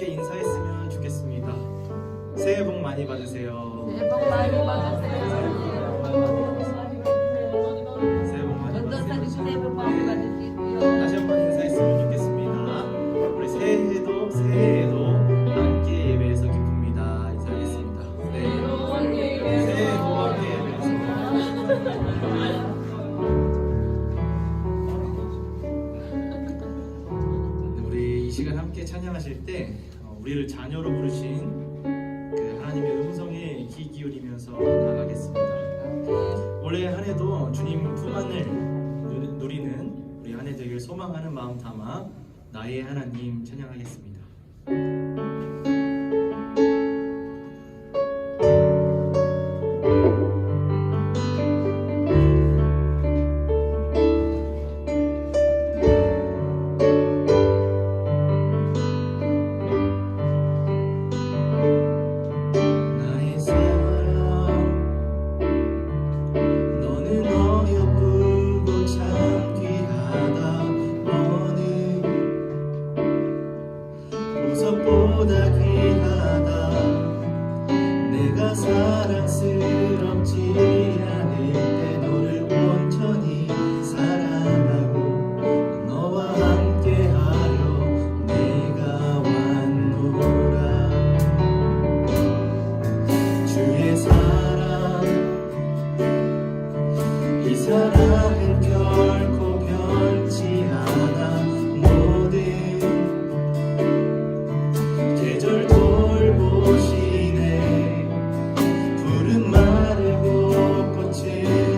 함께 인사했으면 좋겠습니다. 새해 복 많이 받으세요. 새해 복 많이 받으세요. 새해 복 많이 원더사님 받으세요. 새해 복 많이 받으시고요. 다시 한번 인사했으면 좋겠습니다. 우리 새해에도 함께 예배에서 기쁩니다. 인사하겠습니다. 네. 새해에도 함께 예배에서. 우리 이 시간 함께 찬양하실 때 우리를 자녀로 부르신 그 하나님의 음성에 귀 기울이면서 나가겠습니다. 올해 한 해도 주님 품 안을 누리는 우리 한 해 되길 소망하는 마음 담아 나의 하나님 찬양하겠습니다. 나의 사랑 너는 어여쁘고 참 귀하다. 너는 보석보다 귀하다. 내가 사랑스럽지 않을 때 너를 온전히 사랑하고 너와 함께하려 내가 왔노라. 주의 사랑 이 사랑은 결코 변치 않아. 모든 계절 돌보시네. 푸른 마르고 꽃은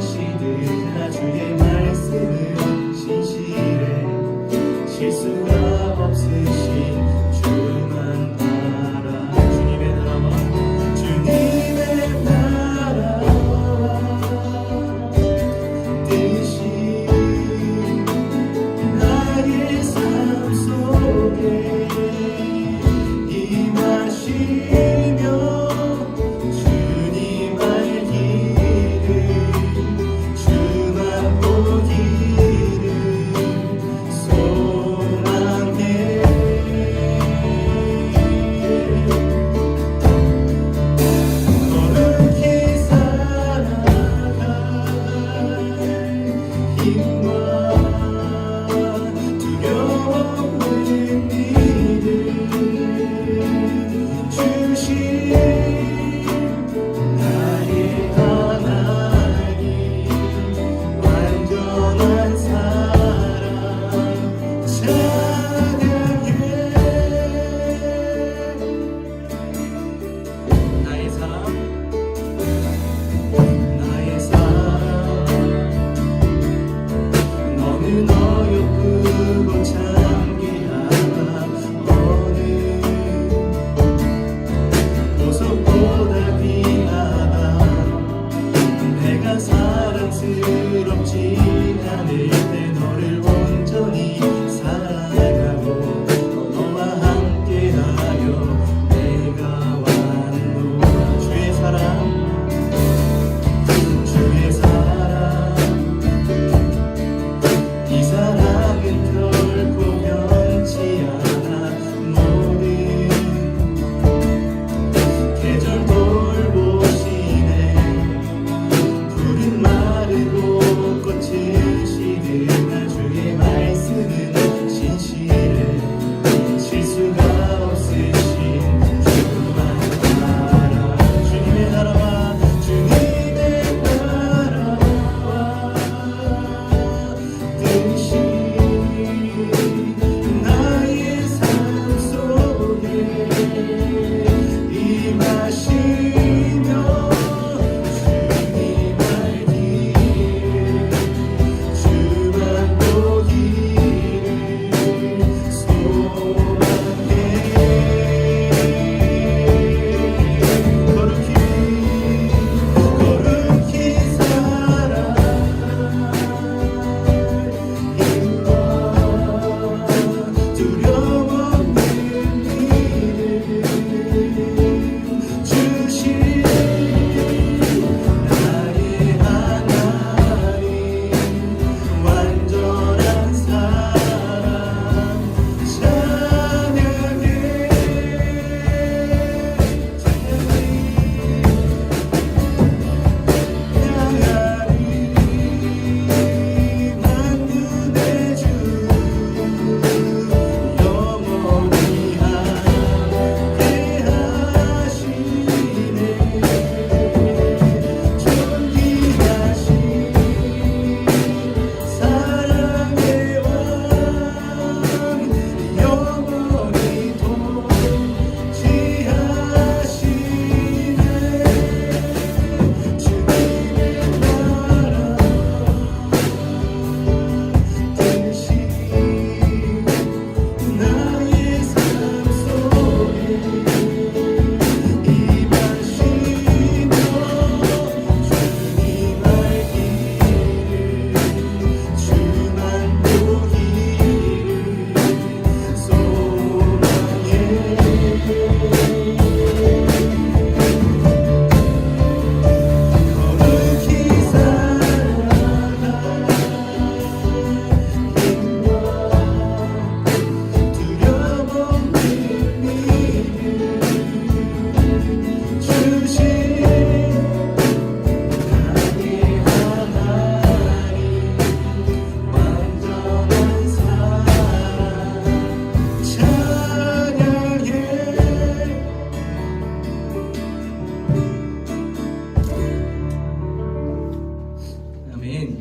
시드나 주의 말씀은 신실해. 실수가 없으신 주만 바라. 주님의 나라와 주님의 나라와 뜻이 나의 삶 속에 임하시며 주님 알기를 주만 보기를 소망해. 거룩히 살아갈 힘과 두려움 없는 믿음 주신 나의 하나님 완전한 사랑 찬양해. 나의 사랑 나의 사랑 너는 어여쁘고 참 귀하다. 너는 보석보다 귀하다. 내가 사랑스럽지 않을 때 너를 온전히 사랑하고 너와 함께하여 내가 왔노라. 주의 사랑 주의 사랑 이 사랑은 결코 변치 않아. 모든 계절 돌보시네. 푸른 마르고 꽃은 시드나 주의 말씀은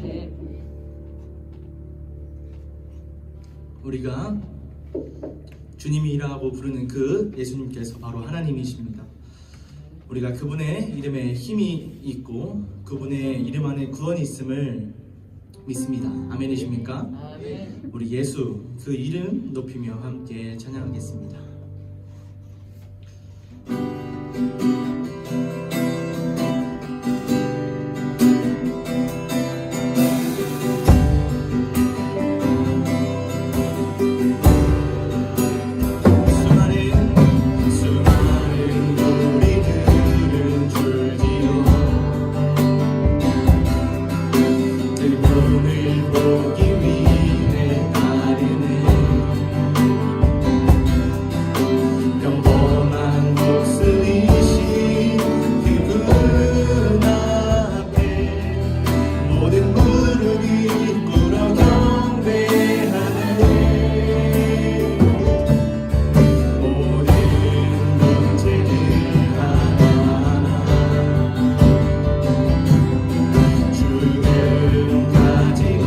네. 우리가 주님이라고 부르는 그 예수님께서 바로 하나님이십니다. 우리가 그분의 이름에 힘이 있고 그분의 이름 안에 구원이 있음을 믿습니다. 아멘이십니까? 아멘. 우리 예수 그 이름 높이며 함께 찬양하겠습니다. 수많은 우리들은 줄지어 그분을 보기 위해 따르네. 평범한 목숨이신 그분 앞에 모든 무릎이 꿇어 경배하네. 모든 문제들 하나하나 죽음 가지고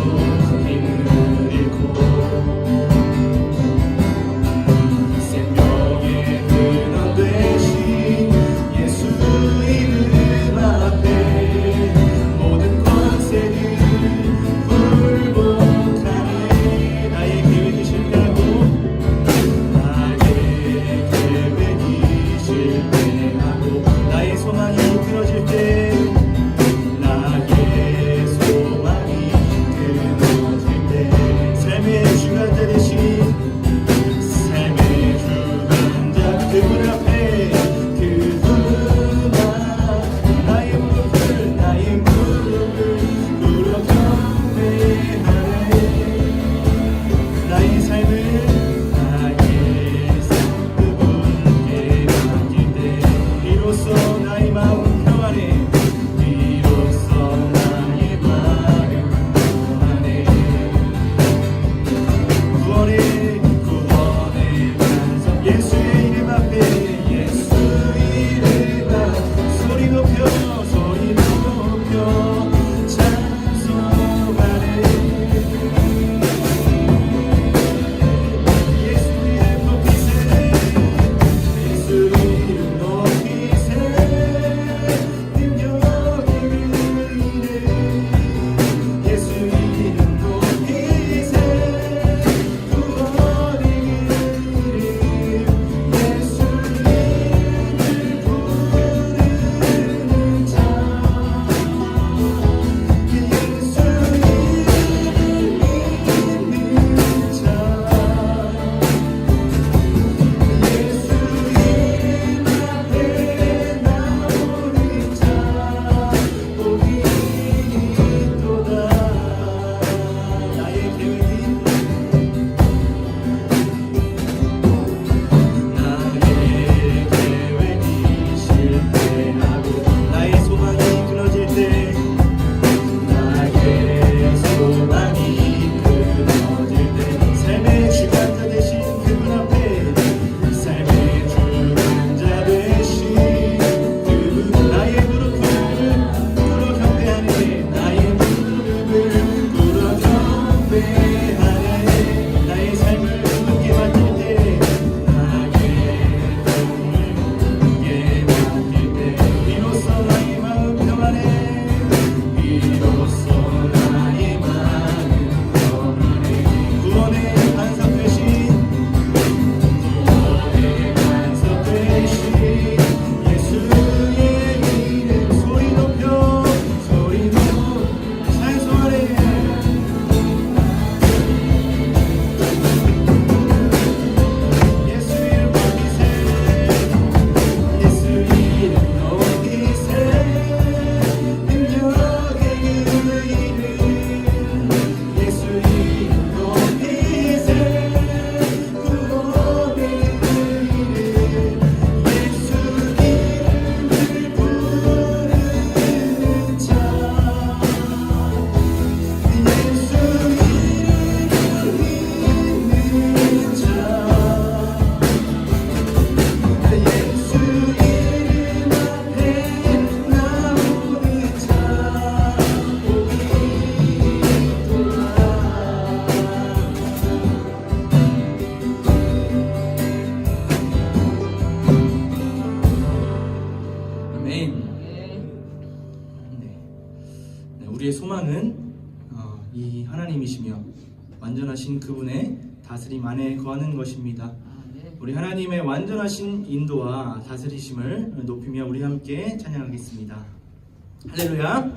이 하나님이시며 완전하신 그분의 다스림 안에 거하는 것입니다. 우리 하나님의 완전하신 인도와 다스리심을 높이며 우리 함께 찬양하겠습니다. 할렐루야.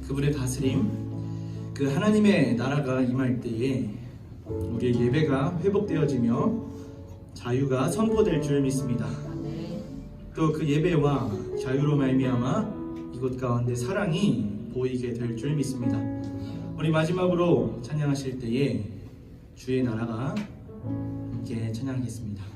그분의 다스림, 그 하나님의 나라가 임할 때에 우리의 예배가 회복되어지며 자유가 선포될 줄 믿습니다. 또 그 예배와 자유로 말미암아 이곳 가운데 사랑이 보이게 될 줄 믿습니다. 우리 마지막으로 찬양하실 때에 주의 나라가 함께 찬양하겠습니다.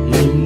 하나님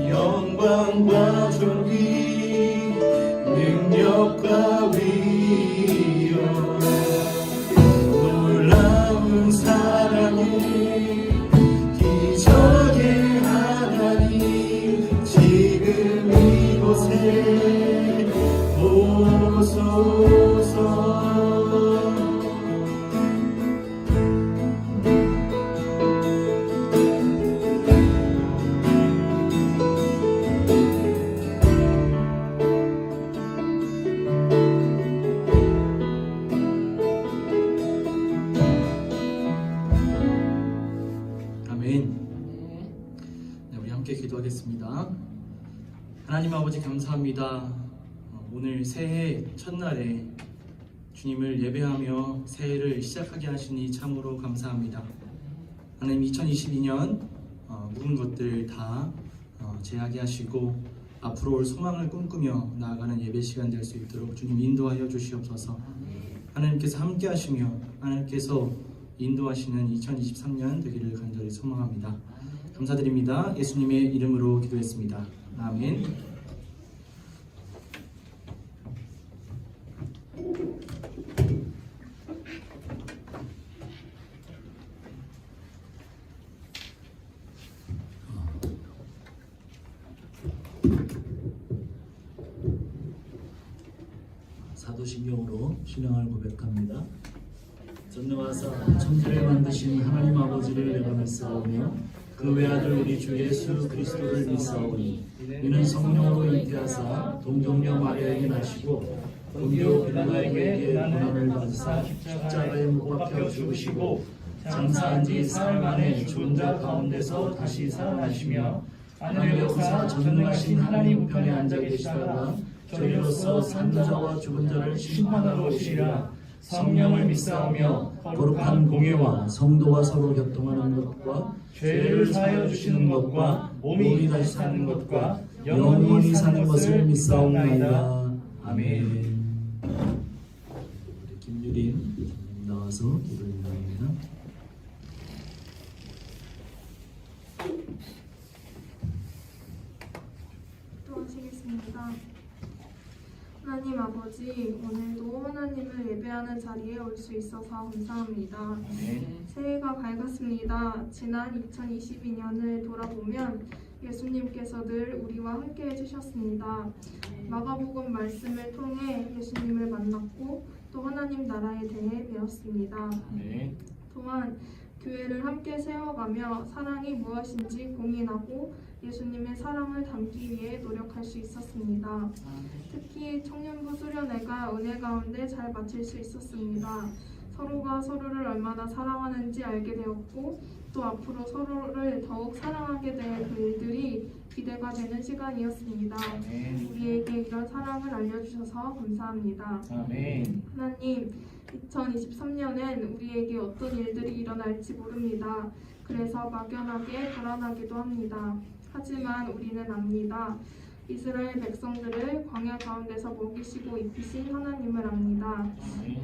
영광과 존귀 능력과 위엄 놀라운 사랑의 기적의 하나님 지금 이곳에 오소서. 네, 우리 함께 기도하겠습니다. 하나님 아버지 감사합니다. 오늘 새해 첫날에 주님을 예배하며 새해를 시작하게 하시니 참으로 감사합니다. 하나님 2022년 모든 것들 다 제하게 하시고 앞으로 올 소망을 꿈꾸며 나아가는 예배 시간 될 수 있도록 주님 인도하여 주시옵소서. 하나님께서 함께 하시며 하나님께서 인도하시는 2023년 되기를 간절히 소망합니다. 감사드립니다. 예수님의 이름으로 기도했습니다. 아멘. 사도신경으로 신앙을 고백합니다. 전능하사 천지를 만드신 하나님 아버지를 내가 믿사오며 그 외아들 우리 주 예수 그리스도를 믿사오니 이는 성령으로 잉태하사 동정녀 마리아에게 나시고 본디오 빌라에게 고난을 받으사 십자가에 못 박혀 죽으시고 장사한 지 사흘 만에 죽은 자 가운데서 다시 살아나시며 하늘 역사 전능하신 하나님 우편에 앉아 계시다가 저희로서 산 자와 죽은 자를 심판하러 오시리라. 성령을 믿사오며 거룩한 공예와 성도와 서로 교통하는 것과 죄를 사하여 주시는 것과 몸이 다시 사는 것과 영원히 사는 것을 믿사옵나이다. 아멘. 우리 김유림 나와서 기도를 드립니다. 기도하시겠습니다. 하나님 아버지, 오늘도 하나님을 예배하는 자리에 올 수 있어서 감사합니다. 새해가 밝았습니다. 지난 2022년을 돌아보면 예수님께서 늘 우리와 함께 해주셨습니다. 마가복음 말씀을 통해 예수님을 만났고 또 하나님 나라에 대해 배웠습니다. 또한 교회를 함께 세워가며 사랑이 무엇인지 고민하고 예수님의 사랑을 담기 위해 노력할 수 있었습니다. 특히 청년부 수련회가 은혜 가운데 잘 마칠 수 있었습니다. 서로가 서로를 얼마나 사랑하는지 알게 되었고 또 앞으로 서로를 더욱 사랑하게 될 그 일들이 기대가 되는 시간이었습니다. 우리에게 이런 사랑을 알려주셔서 감사합니다. 하나님, 2023년엔 우리에게 어떤 일들이 일어날지 모릅니다. 그래서 막연하게 불안하기도 합니다. 하지만 우리는 압니다. 이스라엘 백성들을 광야 가운데서 먹이시고 입히신 하나님을 압니다.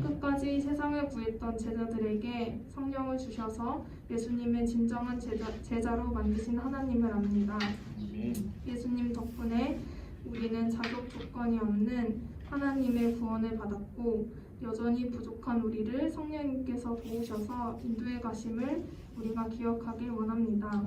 끝까지 세상을 구했던 제자들에게 성령을 주셔서 예수님의 진정한 제자로 만드신 하나님을 압니다. 예수님 덕분에 우리는 자격 조건이 없는 하나님의 구원을 받았고 여전히 부족한 우리를 성령님께서 도우셔서 인도해 가심을 우리가 기억하길 원합니다.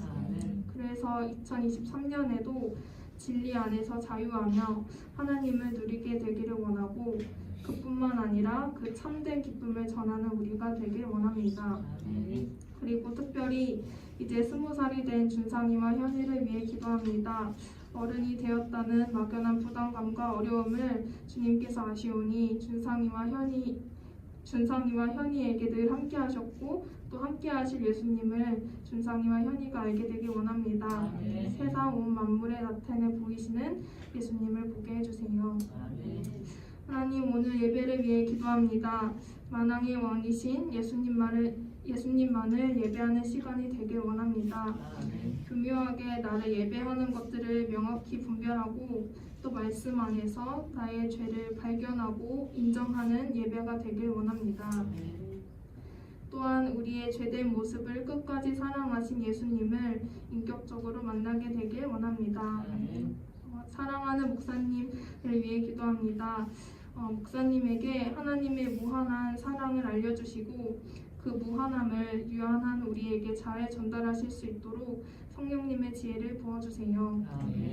그래서 2023년에도 진리 안에서 자유하며 하나님을 누리게 되기를 원하고 그뿐만 아니라 그 참된 기쁨을 전하는 우리가 되길 원합니다. 그리고 특별히 이제 20살이 된 준상이와 현이를 위해 기도합니다. 어른이 되었다는 막연한 부담감과 어려움을 주님께서 아시오니 준상이와 현이에게 늘 함께 하셨고 또 함께 하실 예수님을 준상이와 현이가 알게 되길 원합니다. 세상 온 만물에 나타내 보이시는 예수님을 보게 해주세요. 하나님, 오늘 예배를 위해 기도합니다. 만왕의 왕이신 예수님만을 예배하는 시간이 되길 원합니다. 교묘하게 나를 예배하는 것들을 명확히 분별하고 또 말씀 안에서 나의 죄를 발견하고 인정하는 예배가 되길 원합니다. 또한 우리의 죄된 모습을 끝까지 사랑하신 예수님을 인격적으로 만나게 되길 원합니다. 사랑하는 목사님을 위해 기도합니다. 목사님에게 하나님의 무한한 사랑을 알려주시고 그 무한함을 유한한 우리에게 잘 전달하실 수 있도록 성령님의 지혜를 부어주세요.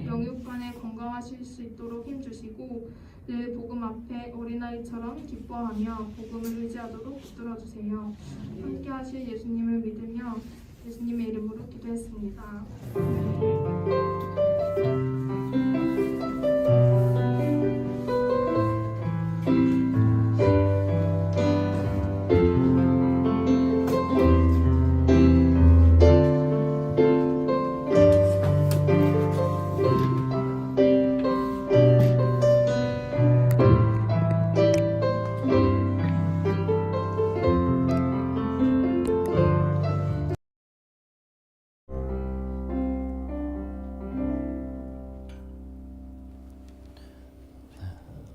영육간에 건강하실 수 있도록 힘주시고 늘 복음 앞에 어린아이처럼 기뻐하며 복음을 의지하도록 붙들어주세요. 함께 하실 예수님을 믿으며 예수님의 이름으로 기도했습니다.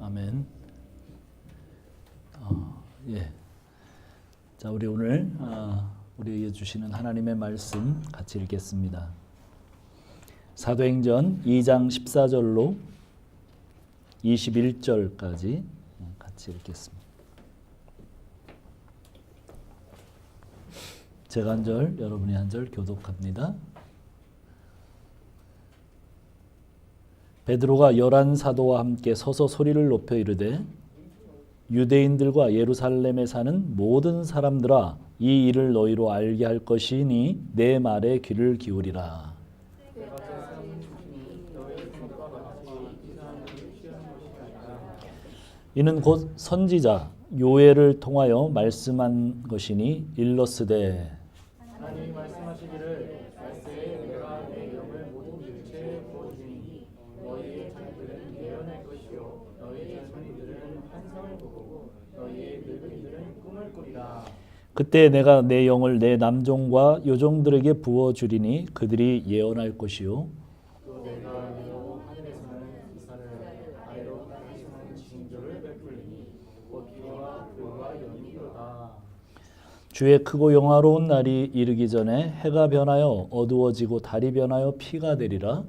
아멘. 자, 우리 오늘 우리에게 주시는 하나님의 말씀 같이 읽겠습니다. 사도행전 2장 14절로 21절까지 같이 읽겠습니다. 제가 한 절, 여러분이 한 절 교독합니다. 베드로가 11 사도와 함께 서서 소리를 높여 이르되 유대인들과 예루살렘에 사는 모든 사람들아, 이 일을 너희로 알게 할 것이니 내 말에 귀를 기울이라. 이는 곧 선지자 요엘을 통하여 말씀한 것이니 일러스되 하나님이 말씀하시기를 말세에 내가 내 이름을 모든 일체에 부어주니 너희의 자녀들은 예언할 것이요 너희의 손이들은 환상을 보고 너희의 늙은이들은 꿈을 꾸리라. 그때 내가 내 영을 내 남종과 여종들에게 부어주리니 그들이 예언할 것이요 또 내가 위로 하늘에서는 기사를 아래로 땅에서는 징조를 베풀리니 곧 비와 불과 연기로다. 주의 크고 영화로운 날이 이르기 전에 해가 변하여 어두워지고 달이 변하여 피가 되리라.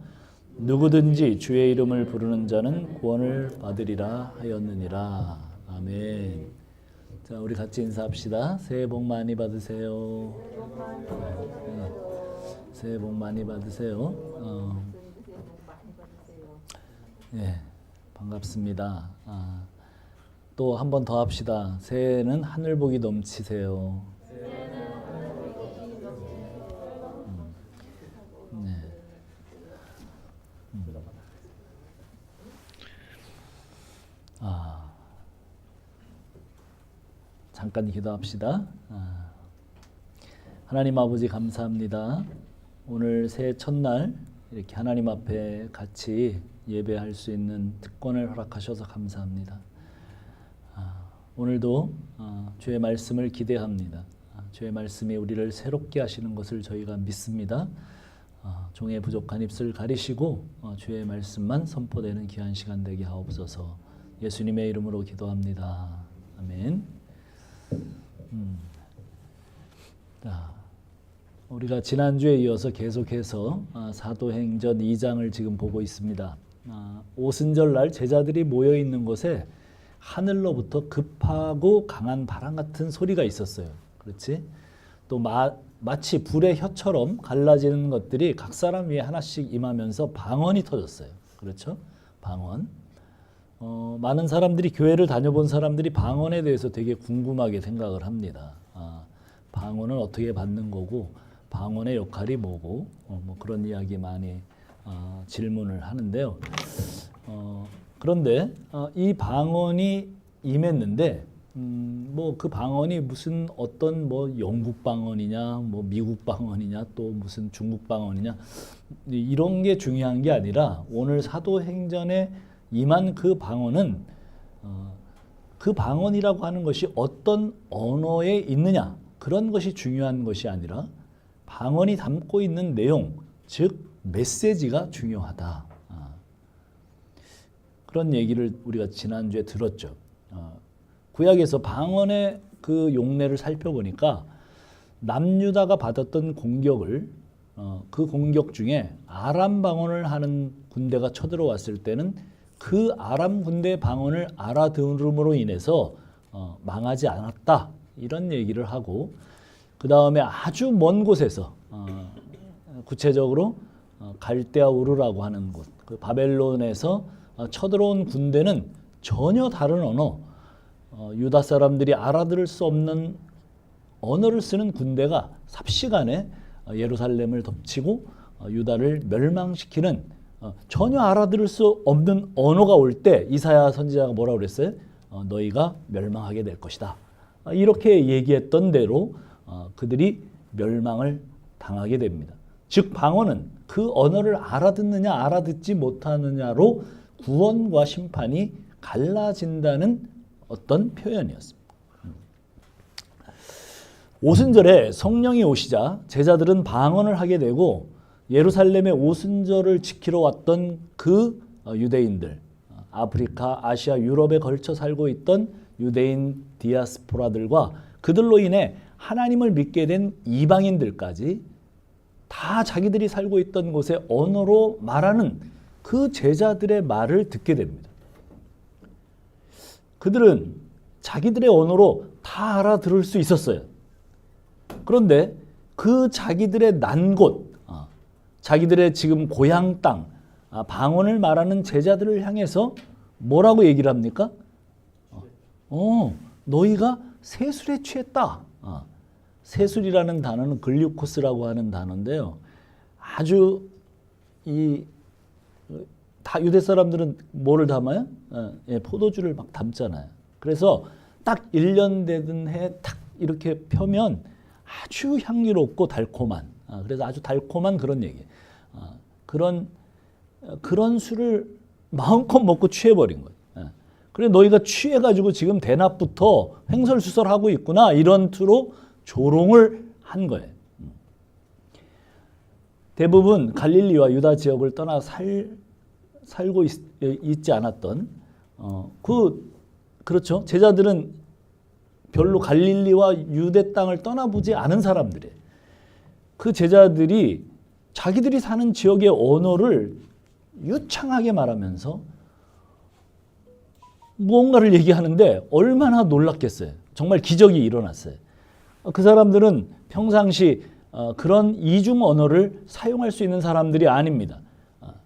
누구든지 주의 이름을 부르는 자는 구원을 받으리라 하였느니라. 아멘. 자, 우리 같이 인사합시다. 새해 복 많이 받으세요. 네, 새해 복 많이 받으세요. 네, 반갑습니다. 또 한 번 더 합시다. 새해는 하늘 복이 넘치세요. 네. 잠깐 기도합시다. 하나님 아버지 감사합니다. 오늘 새해 첫날 이렇게 하나님 앞에 같이 예배할 수 있는 특권을 허락하셔서 감사합니다. 오늘도 주의 말씀을 기대합니다. 주의 말씀이 우리를 새롭게 하시는 것을 저희가 믿습니다. 종의 부족한 입술 가리시고 주의 말씀만 선포되는 귀한 시간 되게 하옵소서. 예수님의 이름으로 기도합니다. 아멘. 자, 우리가 지난주에 이어서 계속해서 사도행전 2장을 지금 보고 있습니다. 오순절날 제자들이 모여 있는 곳에 하늘로부터 급하고 강한 바람 같은 소리가 있었어요. 그렇지? 또 마치 불의 혀처럼 갈라지는 것들이 각 사람 위에 하나씩 임하면서 방언이 터졌어요. 그렇죠? 방언. 많은 사람들이 교회를 다녀본 사람들이 방언에 대해서 되게 궁금하게 생각을 합니다. 방언은 어떻게 받는 거고 방언의 역할이 뭐고 뭐 그런 이야기 많이 질문을 하는데요. 그런데 이 방언이 임했는데 뭐 그 방언이 무슨 어떤 뭐 영국 방언이냐 뭐 미국 방언이냐 또 무슨 중국 방언이냐 이런 게 중요한 게 아니라 오늘 사도행전에 임한 그 방언은 그 방언이라고 하는 것이 어떤 언어에 있느냐 그런 것이 중요한 것이 아니라 방언이 담고 있는 내용 즉 메시지가 중요하다. 그런 얘기를 우리가 지난주에 들었죠. 구약에서 방언의 그 용례를 살펴보니까 남유다가 받았던 공격을 그 공격 중에 아람 방언을 하는 군대가 쳐들어왔을 때는 그 아람 군대의 방언을 알아들음으로 인해서 망하지 않았다 이런 얘기를 하고 그 다음에 아주 먼 곳에서 구체적으로 갈대아 우르라고 하는 곳 그 바벨론에서 쳐들어온 군대는 전혀 다른 언어 유다 사람들이 알아들을 수 없는 언어를 쓰는 군대가 삽시간에 예루살렘을 덮치고 유다를 멸망시키는 전혀 알아들을 수 없는 언어가 올 때 이사야 선지자가 뭐라고 그랬어요? 너희가 멸망하게 될 것이다. 이렇게 얘기했던 대로 그들이 멸망을 당하게 됩니다. 즉 방언은 그 언어를 알아듣느냐 알아듣지 못하느냐로 구원과 심판이 갈라진다는 어떤 표현이었습니다. 오순절에 성령이 오시자 제자들은 방언을 하게 되고 예루살렘의 오순절을 지키러 왔던 그 유대인들, 아프리카, 아시아, 유럽에 걸쳐 살고 있던 유대인 디아스포라들과 그들로 인해 하나님을 믿게 된 이방인들까지 다 자기들이 살고 있던 곳의 언어로 말하는 그 제자들의 말을 듣게 됩니다. 그들은 자기들의 언어로 다 알아들을 수 있었어요. 그런데 그 자기들의 난 곳, 자기들의 지금 고향 땅, 방언을 말하는 제자들을 향해서 뭐라고 얘기를 합니까? 너희가 세술에 취했다. 세술이라는 단어는 글류코스라고 하는 단어인데요. 아주 다 유대 사람들은 뭐를 담아요? 포도주를 막 담잖아요. 그래서 딱 1년 되던 해 딱 이렇게 펴면 아주 향기롭고 달콤한, 그래서 아주 달콤한 그런 얘기. 그런 술을 마음껏 먹고 취해버린 거예요. 그래 너희가 취해가지고 지금 대낮부터 횡설수설하고 있구나, 이런 투로 조롱을 한 거예요. 대부분 갈릴리와 유다 지역을 떠나 살고 있지 않았던 그렇죠. 제자들은 별로 갈릴리와 유대 땅을 떠나보지 않은 사람들이에요. 그 제자들이 자기들이 사는 지역의 언어를 유창하게 말하면서 무언가를 얘기하는데 얼마나 놀랐겠어요. 정말 기적이 일어났어요. 그 사람들은 평상시 그런 이중 언어를 사용할 수 있는 사람들이 아닙니다.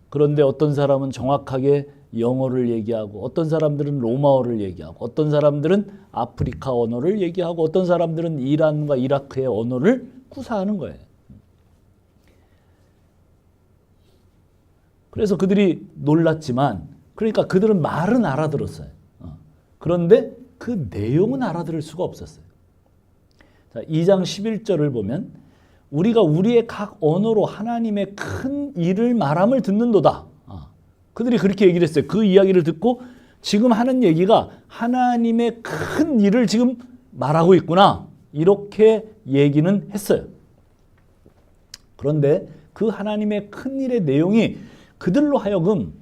그런데 어떤 사람은 정확하게 영어를 얘기하고, 어떤 사람들은 로마어를 얘기하고, 어떤 사람들은 아프리카 언어를 얘기하고, 어떤 사람들은 이란과 이라크의 언어를 구사하는 거예요. 그래서 그들이 놀랐지만, 그러니까 그들은 말은 알아들었어요. 그런데 그 내용은 알아들을 수가 없었어요. 자, 2장 11절을 보면 우리가 우리의 각 언어로 하나님의 큰 일을 말함을 듣는도다. 그들이 그렇게 얘기를 했어요. 그 이야기를 듣고 지금 하는 얘기가 하나님의 큰 일을 지금 말하고 있구나, 이렇게 얘기는 했어요. 그런데 그 하나님의 큰 일의 내용이 그들로 하여금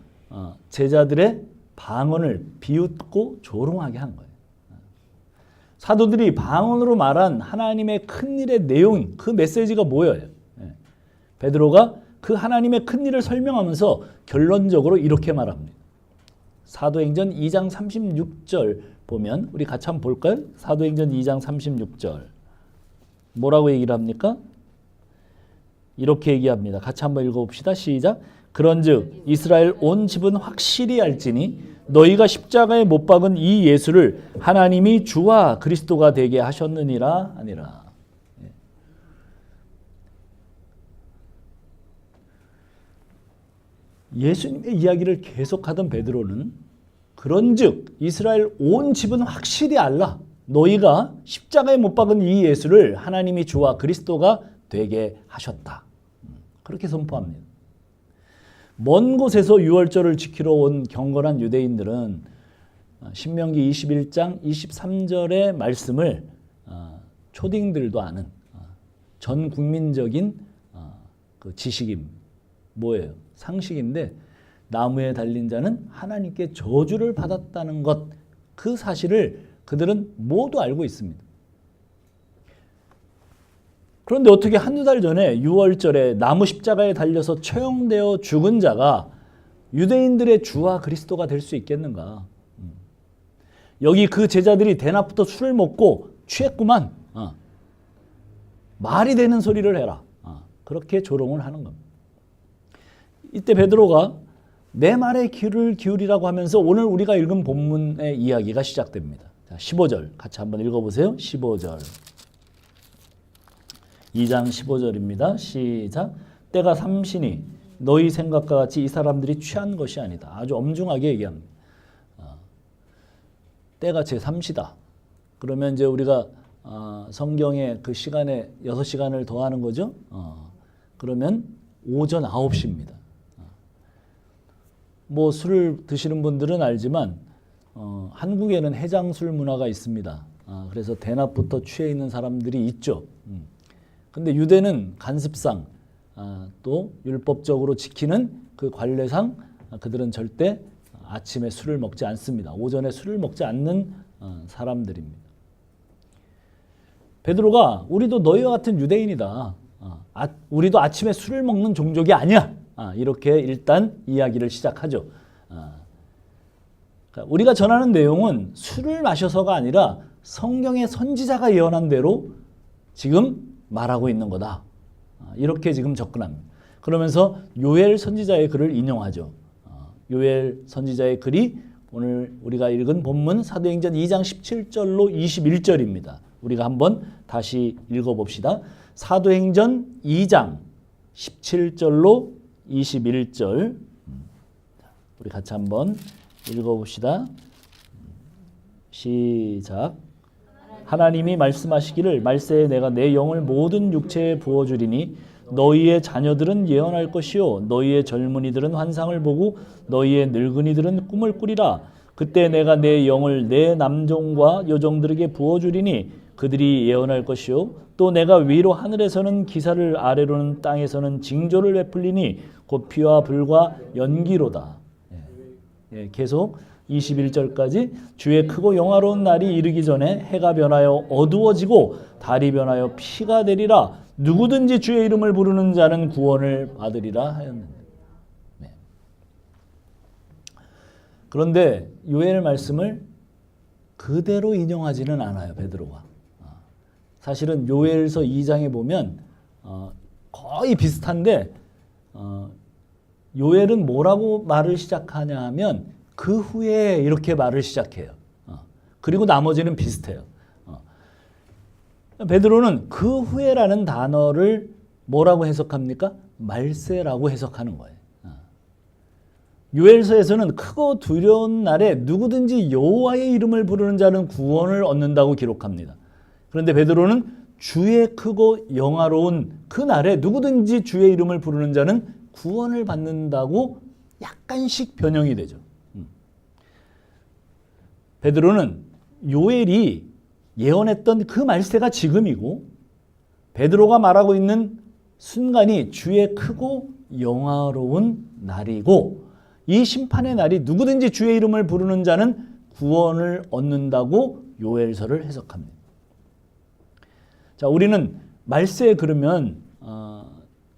제자들의 방언을 비웃고 조롱하게 한 거예요. 사도들이 방언으로 말한 하나님의 큰 일의 내용, 그 메시지가 뭐예요? 베드로가 그 하나님의 큰 일을 설명하면서 결론적으로 이렇게 말합니다. 사도행전 2장 36절 보면 우리 같이 한번 볼까요? 사도행전 2장 36절 뭐라고 얘기를 합니까? 이렇게 얘기합니다. 같이 한번 읽어봅시다. 시작. 그런즉 이스라엘 온 집은 확실히 알지니 너희가 십자가에 못 박은 이 예수를 하나님이 주와 그리스도가 되게 하셨느니라 아니라. 예수님의 이야기를 계속하던 베드로는 그런즉 이스라엘 온 집은 확실히 알라. 너희가 십자가에 못 박은 이 예수를 하나님이 주와 그리스도가 되게 하셨다. 그렇게 선포합니다. 먼 곳에서 유월절을 지키러 온 경건한 유대인들은 신명기 21장 23절의 말씀을 초딩들도 아는 전 국민적인 그 지식이 뭐예요? 상식인데 나무에 달린 자는 하나님께 저주를 받았다는 것, 그 사실을 그들은 모두 알고 있습니다. 그런데 어떻게 한두 달 전에 유월절에 나무 십자가에 달려서 처형되어 죽은 자가 유대인들의 주와 그리스도가 될 수 있겠는가? 여기 그 제자들이 대낮부터 술을 먹고 취했구만. 말이 되는 소리를 해라. 그렇게 조롱을 하는 겁니다. 이때 베드로가 내 말에 귀를 기울이라고 하면서 오늘 우리가 읽은 본문의 이야기가 시작됩니다. 자, 15절 같이 한번 읽어보세요. 15절. 2장 15절입니다. 시작. 때가 삼시니 너희 생각과 같이 이 사람들이 취한 것이 아니다. 아주 엄중하게 얘기합니다. 때가 제3시다. 그러면 이제 우리가 성경의 그 시간에 6시간을 더하는 거죠. 그러면 오전 9시입니다. 뭐 술을 드시는 분들은 알지만 한국에는 해장술 문화가 있습니다. 그래서 대낮부터 취해 있는 사람들이 있죠. 근데 유대는 간습상 또 율법적으로 지키는 그 관례상 그들은 절대 아침에 술을 먹지 않습니다. 오전에 술을 먹지 않는 사람들입니다. 베드로가 우리도 너희와 같은 유대인이다. 우리도 아침에 술을 먹는 종족이 아니야. 이렇게 일단 이야기를 시작하죠. 그러니까 우리가 전하는 내용은 술을 마셔서가 아니라 성경의 선지자가 예언한 대로 지금 말하고 있는 거다. 이렇게 지금 접근합니다. 그러면서 요엘 선지자의 글을 인용하죠. 요엘 선지자의 글이 오늘 우리가 읽은 본문 사도행전 2장 17절로 21절입니다. 우리가 한번 다시 읽어봅시다. 사도행전 2장 17절로 21절 우리 같이 한번 읽어봅시다. 시작. 하나님이 말씀하시기를 말세에 내가 내 영을 모든 육체에 부어주리니 너희의 자녀들은 예언할 것이요 너희의 젊은이들은 환상을 보고 너희의 늙은이들은 꿈을 꾸리라. 그때 내가 내 영을 내 남종과 여종들에게 부어주리니 그들이 예언할 것이요 또 내가 위로 하늘에서는 기사를 아래로는 땅에서는 징조를 베풀리니 곧 피와 불과 연기로다. 계속 21절까지 주의 크고 영화로운 날이 이르기 전에 해가 변하여 어두워지고 달이 변하여 피가 되리라. 누구든지 주의 이름을 부르는 자는 구원을 받으리라 하였는데. 그런데 요엘 말씀을 그대로 인용하지는 않아요, 베드로가. 사실은 요엘서 2장에 보면 거의 비슷한데 요엘은 뭐라고 말을 시작하냐 하면 그 후에 이렇게 말을 시작해요. 그리고 나머지는 비슷해요. 베드로는 그 후에라는 단어를 뭐라고 해석합니까? 말세라고 해석하는 거예요. 요엘서에서는 크고 두려운 날에 누구든지 여호와의 이름을 부르는 자는 구원을 얻는다고 기록합니다. 그런데 베드로는 주의 크고 영화로운 그 날에 누구든지 주의 이름을 부르는 자는 구원을 받는다고 약간씩 변형이 되죠. 베드로는 요엘이 예언했던 그 말세가 지금이고 베드로가 말하고 있는 순간이 주의 크고 영화로운 날이고 이 심판의 날이 누구든지 주의 이름을 부르는 자는 구원을 얻는다고 요엘서를 해석합니다. 자, 우리는 말세에 그러면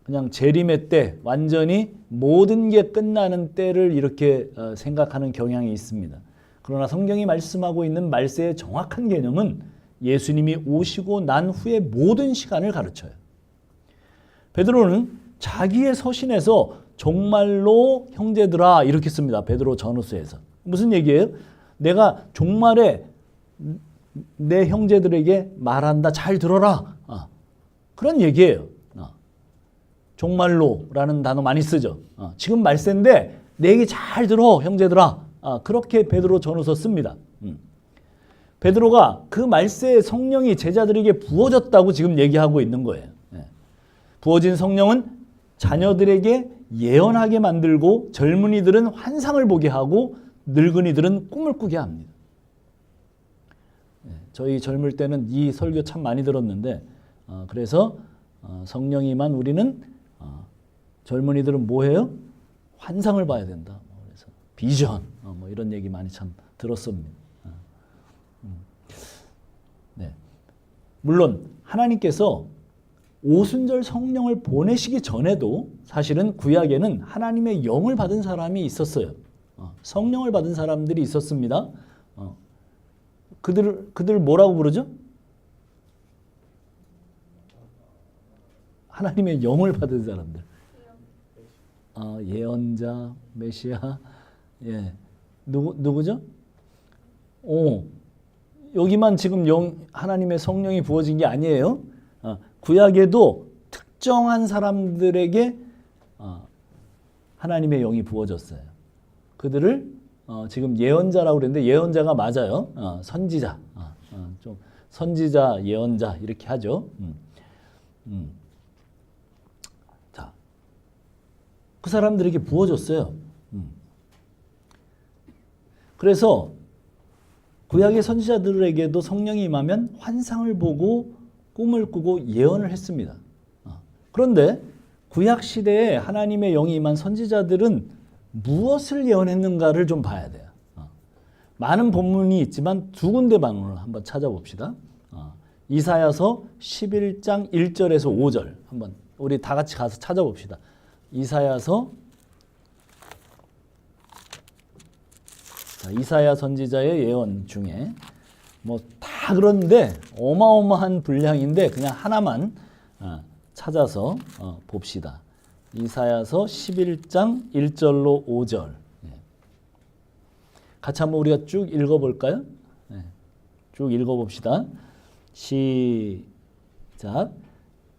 그냥 재림의 때, 완전히 모든 게 끝나는 때를 이렇게 생각하는 경향이 있습니다. 그러나 성경이 말씀하고 있는 말세의 정확한 개념은 예수님이 오시고 난 후의 모든 시간을 가르쳐요. 베드로는 자기의 서신에서 종말로 형제들아 이렇게 씁니다. 베드로 전후서에서. 무슨 얘기예요? 내가 종말에 내 형제들에게 말한다. 잘 들어라. 그런 얘기예요. 종말로라는 단어 많이 쓰죠. 지금 말세인데 내 얘기 잘 들어 형제들아. 그렇게 베드로 전후서 씁니다. 베드로가 그 말세의 성령이 제자들에게 부어졌다고 지금 얘기하고 있는 거예요. 부어진 성령은 자녀들에게 예언하게 만들고 젊은이들은 환상을 보게 하고 늙은이들은 꿈을 꾸게 합니다. 저희 젊을 때는 이 설교 참 많이 들었는데 그래서 성령이만 우리는 젊은이들은 뭐 해요? 환상을 봐야 된다. 그래서 비전 뭐 이런 얘기 많이 참 들었습니다. 네. 물론 하나님께서 오순절 성령을 보내시기 전에도 사실은 구약에는 하나님의 영을 받은 사람이 있었어요. 성령을 받은 사람들이 있었습니다. 그들 뭐라고 부르죠? 하나님의 영을 받은 사람들. 예언자, 메시아, 예, 누구죠? 여기만 지금 하나님의 성령이 부어진 게 아니에요. 구약에도 특정한 사람들에게 하나님의 영이 부어졌어요. 그들을 지금 예언자라고 그랬는데 예언자가 맞아요. 선지자, 좀 선지자, 예언자 이렇게 하죠. 자, 그 사람들에게 부어졌어요. 그래서 구약의 선지자들에게도 성령이 임하면 환상을 보고 꿈을 꾸고 예언을 했습니다. 그런데 구약 시대에 하나님의 영이 임한 선지자들은 무엇을 예언했는가를 좀 봐야 돼요. 많은 본문이 있지만 두 군데만을 한번 찾아봅시다. 이사야서 11장 1절에서 5절 한번 우리 다 같이 가서 찾아봅시다. 이사야서 이사야 선지자의 예언 중에 뭐 다 그런데 어마어마한 분량인데 그냥 하나만 찾아서 봅시다. 이사야서 11장 1절로 5절 같이 한번 우리가 쭉 읽어볼까요? 쭉 읽어봅시다. 시작.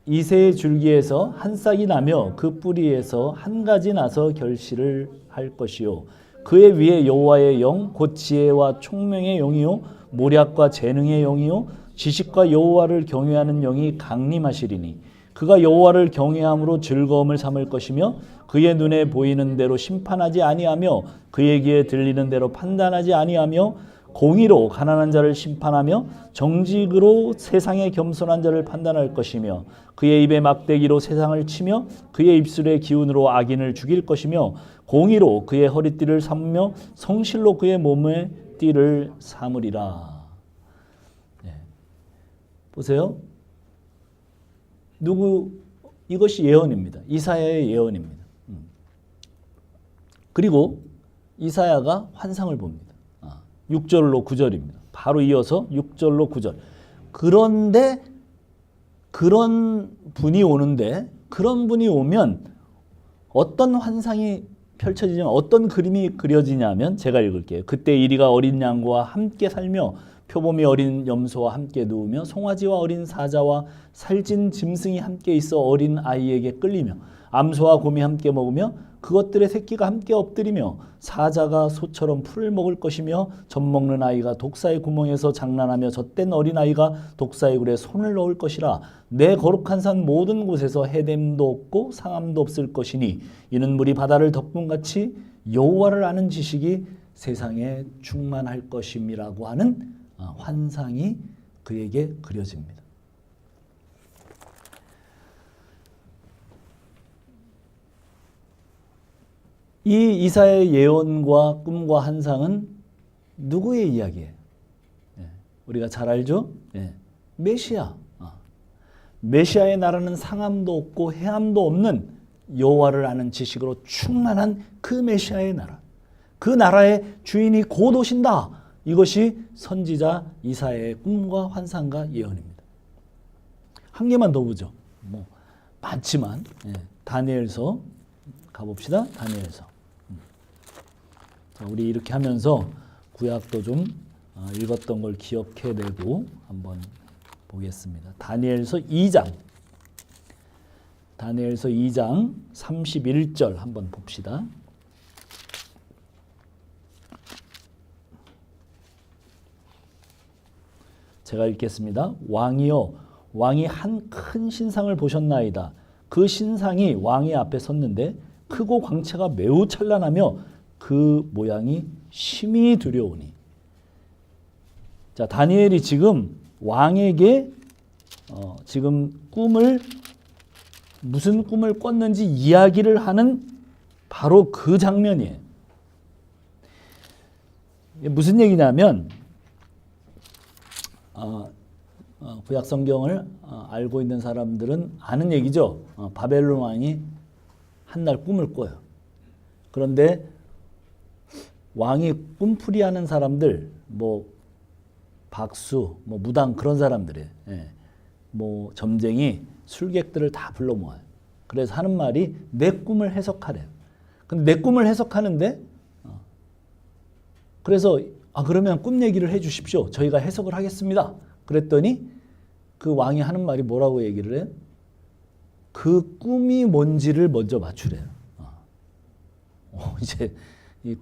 이새의 줄기에서 한 싹이 나며 그 뿌리에서 한 가지 나서 결실을 할 것이요 그의 위에 여호와의 영 곧 지혜와 총명의 영이요 모략과 재능의 영이요 지식과 여호와를 경외하는 영이 강림하시리니 그가 여호와를 경외함으로 즐거움을 삼을 것이며 그의 눈에 보이는 대로 심판하지 아니하며 그의 귀에 들리는 대로 판단하지 아니하며 공의로 가난한 자를 심판하며 정직으로 세상의 겸손한 자를 판단할 것이며 그의 입에 막대기로 세상을 치며 그의 입술의 기운으로 악인을 죽일 것이며 공의로 그의 허리띠를 삼으며 성실로 그의 몸의 띠를 삼으리라. 보세요. 이것이 예언입니다. 이사야의 예언입니다. 그리고 이사야가 환상을 봅니다. 6절로 9절입니다. 바로 이어서 6절로 9절. 그런데 그런 분이 오면 어떤 환상이 펼쳐지냐면 어떤 그림이 그려지냐면 제가 읽을게요. 그때 이리가 어린 양과 함께 살며 표범이 어린 염소와 함께 누우며 송아지와 어린 사자와 살찐 짐승이 함께 있어 어린 아이에게 끌리며 암소와 곰이 함께 먹으며 그것들의 새끼가 함께 엎드리며 사자가 소처럼 풀을 먹을 것이며 젖먹는 아이가 독사의 구멍에서 장난하며 젖된 어린아이가 독사의 굴에 손을 넣을 것이라. 내 거룩한 산 모든 곳에서 해됨도 없고 상함도 없을 것이니 이는 물이 바다를 덮음같이 여호와를 아는 지식이 세상에 충만할 것임이라고 하는 환상이 그에게 그려집니다. 이 이사야의 예언과 꿈과 환상은 누구의 이야기예요? 우리가 잘 알죠? 메시아. 메시아의 나라는 상함도 없고 해함도 없는 여호와를 아는 지식으로 충만한 그 메시아의 나라. 그 나라의 주인이 곧 오신다. 이것이 선지자 이사야의 꿈과 환상과 예언입니다. 한 개만 더 보죠. 많지만 다니엘서 가봅시다. 다니엘서. 자, 우리 이렇게 하면서 구약도 좀 읽었던 걸 기억해내고 한번 보겠습니다. 다니엘서 2장. 다니엘서 2장 31절 한번 봅시다. 제가 읽겠습니다. 왕이여, 왕이 한 큰 신상을 보셨나이다. 그 신상이 왕의 앞에 섰는데 크고 광채가 매우 찬란하며 그 모양이 심히 두려우니. 자, 다니엘이 지금 왕에게 지금 무슨 꿈을 꿨는지 이야기를 하는 바로 그 장면이에요. 무슨 얘기냐면 구약 성경을 알고 있는 사람들은 아는 얘기죠. 바벨론 왕이 한날 꿈을 꿔요. 그런데 왕이 꿈풀이하는 사람들, 박수, 무당 그런 사람들이에요. 점쟁이, 술객들을 다 불러 모아요. 그래서 하는 말이 내 꿈을 해석하래요. 근데 내 꿈을 해석하는데 그래서 그러면 꿈 얘기를 해 주십시오. 저희가 해석을 하겠습니다. 그랬더니 그 왕이 하는 말이 뭐라고 얘기를 해요? 그 꿈이 뭔지를 먼저 맞추래요. 이제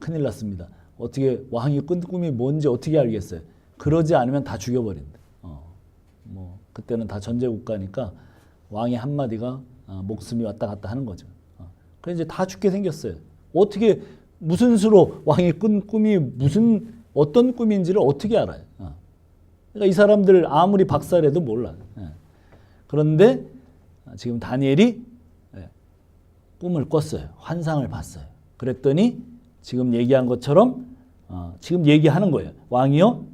큰일 났습니다. 어떻게 왕이 꾼 꿈이 뭔지 어떻게 알겠어요? 그러지 않으면 다 죽여버린다. 그때는 다 전제국가니까 왕의 한마디가 목숨이 왔다 갔다 하는 거죠. 그래서 이제 다 죽게 생겼어요. 어떻게 무슨 수로 왕이 꾼 꿈이 어떤 꿈인지를 어떻게 알아요? 그러니까 이 사람들 아무리 박사라도 몰라요. 그런데 지금 다니엘이 꿈을 꿨어요. 환상을 봤어요. 그랬더니 지금 얘기한 것처럼 지금 얘기하는 거예요. 왕이요,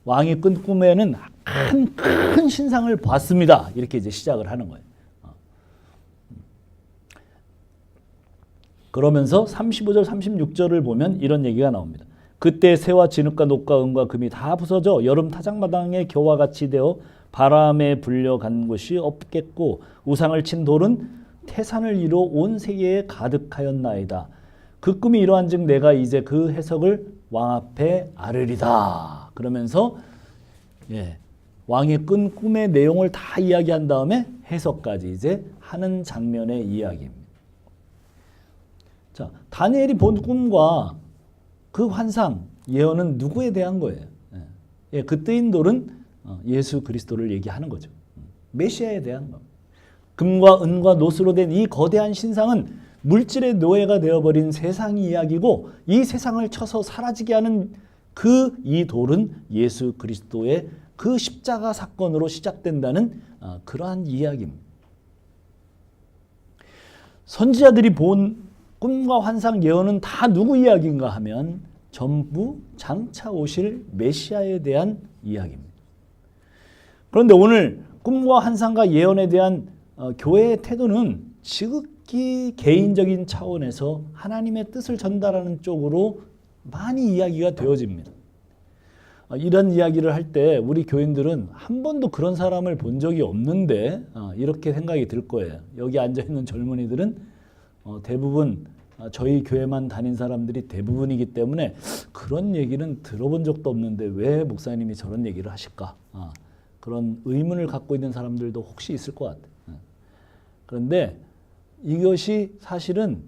왕이 꾼 꿈에는 큰 신상을 봤습니다. 이렇게 이제 시작을 하는 거예요. 그러면서 35절 36절을 보면 이런 얘기가 나옵니다. 그때 새와 진흙과 녹과 은과 금이 다 부서져 여름 타작마당의 겨와 같이 되어 바람에 불려간 곳이 없겠고 우상을 친 돌은 태산을 이루어 온 세계에 가득하였나이다. 그 꿈이 이러한즉 내가 이제 그 해석을 왕 앞에 아르리다. 그러면서 왕이 꾼 꿈의 내용을 다 이야기한 다음에 해석까지 이제 하는 장면의 이야기입니다. 자, 다니엘이 본 꿈과 그 환상, 예언은 누구에 대한 거예요? 그 뜨인 돌은 예수 그리스도를 얘기하는 거죠. 메시아에 대한 것. 금과 은과 노수로 된 이 거대한 신상은 물질의 노예가 되어버린 세상 이야기고, 이 세상을 쳐서 사라지게 하는 이 돌은 예수 그리스도의 그 십자가 사건으로 시작된다는 그러한 이야기입니다. 선지자들이 본 꿈과 환상 예언은 다 누구 이야기인가 하면 전부 장차 오실 메시아에 대한 이야기입니다. 그런데 오늘 꿈과 환상과 예언에 대한 교회의 태도는 지극히 개인적인 차원에서 하나님의 뜻을 전달하는 쪽으로 많이 이야기가 되어집니다. 이런 이야기를 할 때 우리 교인들은 한 번도 그런 사람을 본 적이 없는데 이렇게 생각이 들 거예요. 여기 앉아있는 젊은이들은 대부분 저희 교회만 다닌 사람들이 대부분이기 때문에 그런 얘기는 들어본 적도 없는데 왜 목사님이 저런 얘기를 하실까? 그런 의문을 갖고 있는 사람들도 혹시 있을 것 같아요. 그런데 이것이 사실은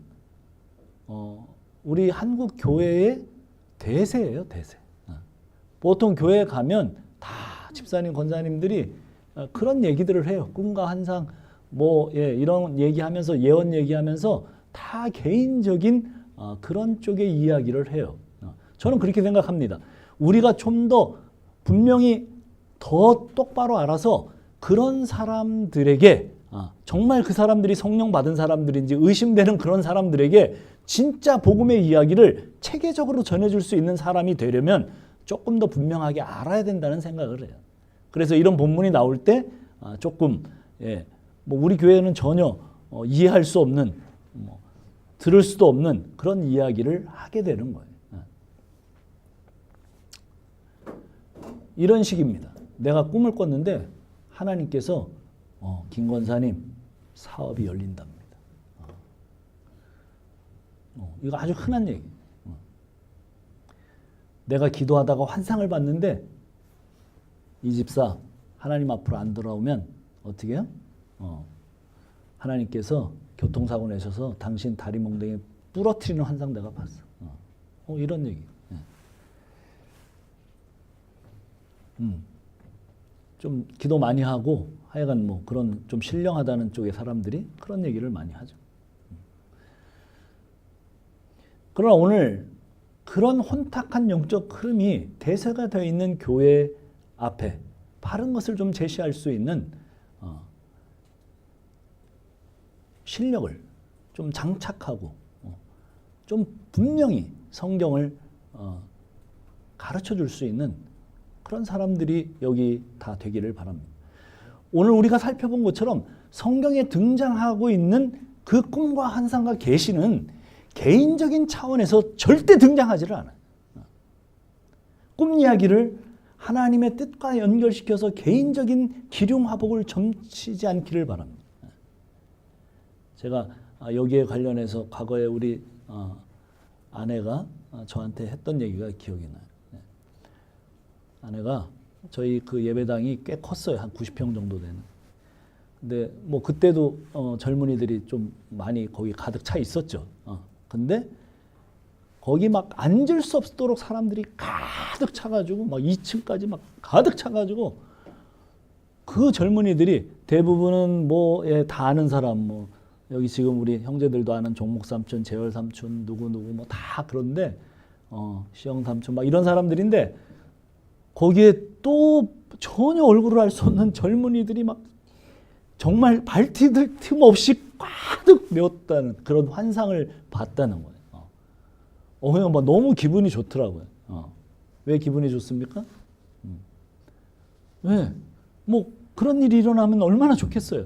우리 한국 교회의 대세예요, 대세. 보통 교회에 가면 다 집사님, 권사님들이 그런 얘기들을 해요. 꿈과 환상, 이런 얘기하면서, 예언 얘기하면서 다 개인적인 그런 쪽의 이야기를 해요. 저는 그렇게 생각합니다. 우리가 좀 더 분명히 더 똑바로 알아서 그런 사람들에게 정말 그 사람들이 성령 받은 사람들인지 의심되는 그런 사람들에게 진짜 복음의 이야기를 체계적으로 전해줄 수 있는 사람이 되려면 조금 더 분명하게 알아야 된다는 생각을 해요. 그래서 이런 본문이 나올 때 조금 우리 교회는 전혀 이해할 수 없는, 들을 수도 없는 그런 이야기를 하게 되는 거예요. 이런 식입니다. 내가 꿈을 꿨는데 하나님께서 김 권사님 사업이 열린답니다. 이거 아주 흔한 얘기. 내가 기도하다가 환상을 봤는데 이 집사 하나님 앞으로 안 돌아오면 어떻게 해요? 하나님께서 교통사고 내셔서 당신 다리 몽둥이 부러뜨리는 환상 내가 봤어. 이런 얘기. 좀 기도 많이 하고 하여간 그런 좀 신령하다는 쪽의 사람들이 그런 얘기를 많이 하죠. 그러나 오늘 그런 혼탁한 영적 흐름이 대세가 되어 있는 교회 앞에 바른 것을 좀 제시할 수 있는 실력을 좀 장착하고 좀 분명히 성경을 가르쳐 줄 수 있는 그런 사람들이 여기 다 되기를 바랍니다. 오늘 우리가 살펴본 것처럼 성경에 등장하고 있는 그 꿈과 환상과 계시는 개인적인 차원에서 절대 등장하지를 않아요. 꿈 이야기를 하나님의 뜻과 연결시켜서 개인적인 기륭화복을 점치지 않기를 바랍니다. 제가 여기에 관련해서 과거에 우리 아내가 저한테 했던 얘기가 기억이 나요. 아내가 저희 그 예배당이 꽤 컸어요. 한 90평 정도 되는. 근데 그때도 젊은이들이 좀 많이 거기 가득 차 있었죠. 근데 거기 막 앉을 수 없도록 사람들이 가득 차가지고 2층까지 막 가득 차가지고 그 젊은이들이 대부분은 다 아는 사람, 여기 지금 우리 형제들도 아는 종목 삼촌, 재열 삼촌, 누구 다 그런데 시영 삼촌 막 이런 사람들인데 거기에 또 전혀 얼굴을 알 수 없는 젊은이들이 막 정말 발디딜 틈 없이 가득 메웠다는 그런 환상을 봤다는 거예요. 그냥 너무 기분이 좋더라고요. 왜 기분이 좋습니까? 왜? 그런 일이 일어나면 얼마나 좋겠어요.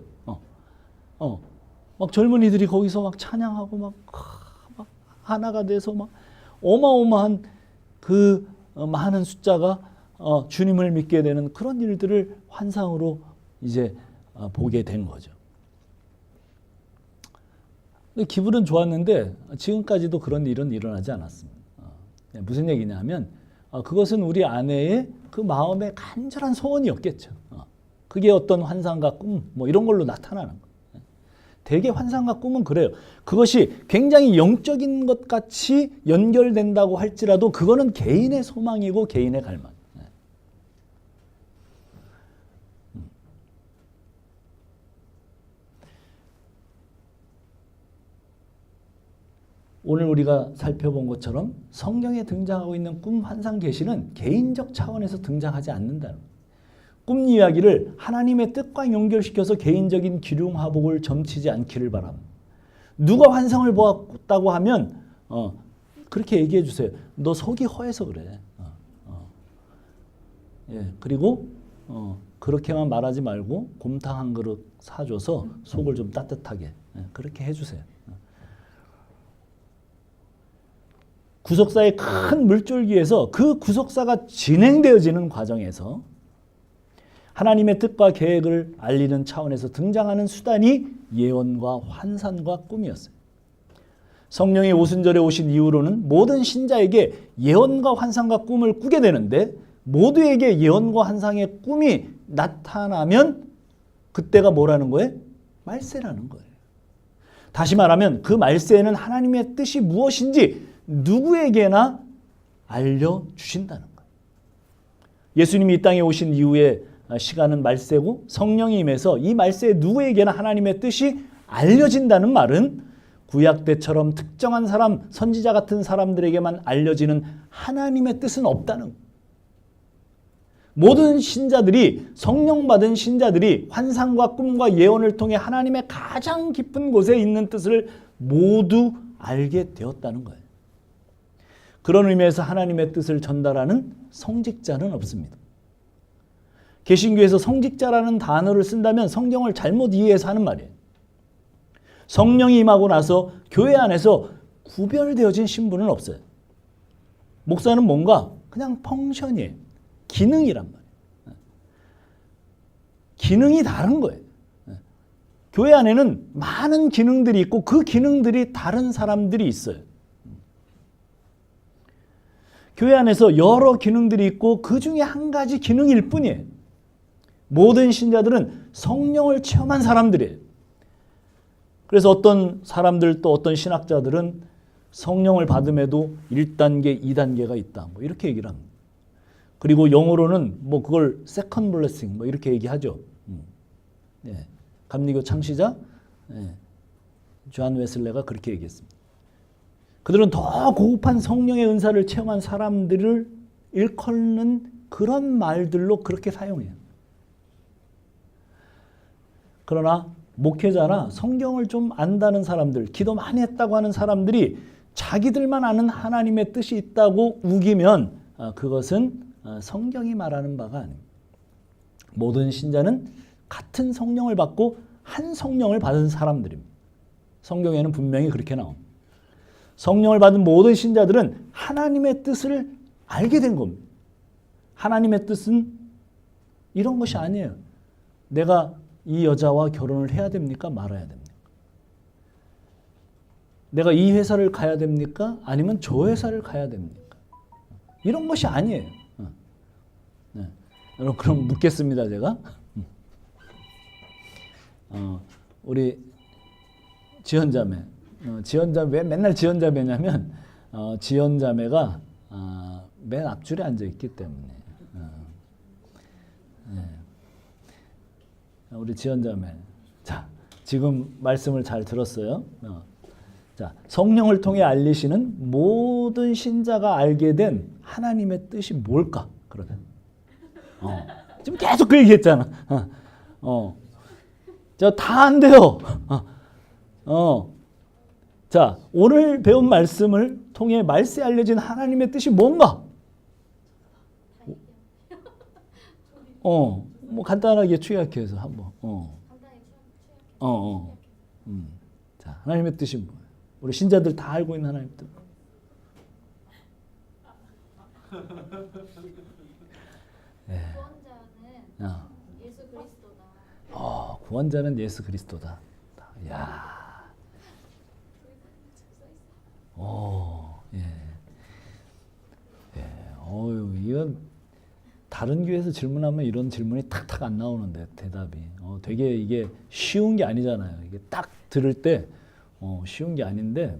막 젊은이들이 거기서 막 찬양하고 막 하나가 돼서 막 어마어마한 그 많은 숫자가 주님을 믿게 되는 그런 일들을 환상으로 이제 보게 된 거죠. 기분은 좋았는데 지금까지도 그런 일은 일어나지 않았습니다. 무슨 얘기냐면 그것은 우리 아내의 그 마음의 간절한 소원이었겠죠. 그게 어떤 환상과 꿈 이런 걸로 나타나는 거예요. 대개 환상과 꿈은 그래요. 그것이 굉장히 영적인 것 같이 연결된다고 할지라도 그거는 개인의 소망이고 개인의 갈망. 오늘 우리가 살펴본 것처럼 성경에 등장하고 있는 꿈 환상 계시는 개인적 차원에서 등장하지 않는다는 거예요. 꿈 이야기를 하나님의 뜻과 연결시켜서 개인적인 기륭화복을 점치지 않기를 바랍니다. 누가 환상을 보았다고 하면 그렇게 얘기해 주세요. 너 속이 허해서 그래. 예, 그리고 그렇게만 말하지 말고 곰탕 한 그릇 사줘서 속을 좀 따뜻하게 그렇게 해주세요. 구속사의 큰 물줄기에서 그 구속사가 진행되어지는 과정에서 하나님의 뜻과 계획을 알리는 차원에서 등장하는 수단이 예언과 환상과 꿈이었어요. 성령의 오순절에 오신 이후로는 모든 신자에게 예언과 환상과 꿈을 꾸게 되는데 모두에게 예언과 환상의 꿈이 나타나면 그때가 뭐라는 거예요? 말세라는 거예요. 다시 말하면 그 말세에는 하나님의 뜻이 무엇인지 누구에게나 알려주신다는 거예요. 예수님이 이 땅에 오신 이후에 시간은 말세고 성령이 임해서 이 말세에 누구에게나 하나님의 뜻이 알려진다는 말은 구약 때처럼 특정한 사람, 선지자 같은 사람들에게만 알려지는 하나님의 뜻은 없다는 거예요. 모든 신자들이, 성령 받은 신자들이 환상과 꿈과 예언을 통해 하나님의 가장 깊은 곳에 있는 뜻을 모두 알게 되었다는 거예요. 그런 의미에서 하나님의 뜻을 전달하는 성직자는 없습니다. 개신교에서 성직자라는 단어를 쓴다면 성경을 잘못 이해해서 하는 말이에요. 성령이 임하고 나서 교회 안에서 구별되어진 신분은 없어요. 목사는 뭔가 그냥 펑션이에요. 기능이란 말이에요. 기능이 다른 거예요. 교회 안에는 많은 기능들이 있고 그 기능들이 다른 사람들이 있어요. 교회 안에서 여러 기능들이 있고 그 중에 한 가지 기능일 뿐이에요. 모든 신자들은 성령을 체험한 사람들이에요. 그래서 어떤 사람들 또 어떤 신학자들은 성령을 받음에도 1단계, 2단계가 있다. 뭐 이렇게 얘기를 합니다. 그리고 영어로는 뭐 그걸 second blessing 뭐 이렇게 얘기하죠. 네. 감리교 창시자 존 웨슬레가 그렇게 얘기했습니다. 그들은 더 고급한 성령의 은사를 체험한 사람들을 일컫는 그런 말들로 그렇게 사용해요. 그러나 목회자나 성경을 좀 안다는 사람들, 기도 많이 했다고 하는 사람들이 자기들만 아는 하나님의 뜻이 있다고 우기면 그것은 성경이 말하는 바가 아닙니다. 모든 신자는 같은 성령을 받고 한 성령을 받은 사람들입니다. 성경에는 분명히 그렇게 나옵니다. 성령을 받은 모든 신자들은 하나님의 뜻을 알게 된 겁니다. 하나님의 뜻은 이런 것이 아니에요. 내가 이 여자와 결혼을 해야 됩니까? 말아야 됩니까? 내가 이 회사를 가야 됩니까? 아니면 저 회사를 가야 됩니까? 이런 것이 아니에요. 네. 여러분 그럼 묻겠습니다. 제가 우리 지연자매 왜 맨날 지연자매냐면 지연자매가 맨 앞줄에 앉아있기 때문에 네. 우리 지연자매 자 지금 말씀을 잘 들었어요. 자 성령을 통해 알리시는 모든 신자가 알게 된 하나님의 뜻이 뭘까? 그러면 지금 계속 그 얘기했잖아. 자 다 안 돼요. 자 오늘 배운 말씀을 통해 말세에 알려진 하나님의 뜻이 뭔가? 뭐 간단하게 추약해서 한번. 자 하나님의 뜻이 뭐예요? 우리 신자들 다 알고 있는 하나님의 뜻. 네. 구원자는 예수 그리스도다. 구원자는 예수 그리스도다. 야. 예. 이건 다른 교회에서 질문하면 이런 질문이 탁탁 안 나오는데 대답이 되게 이게 쉬운 게 아니잖아요. 이게 딱 들을 때 쉬운 게 아닌데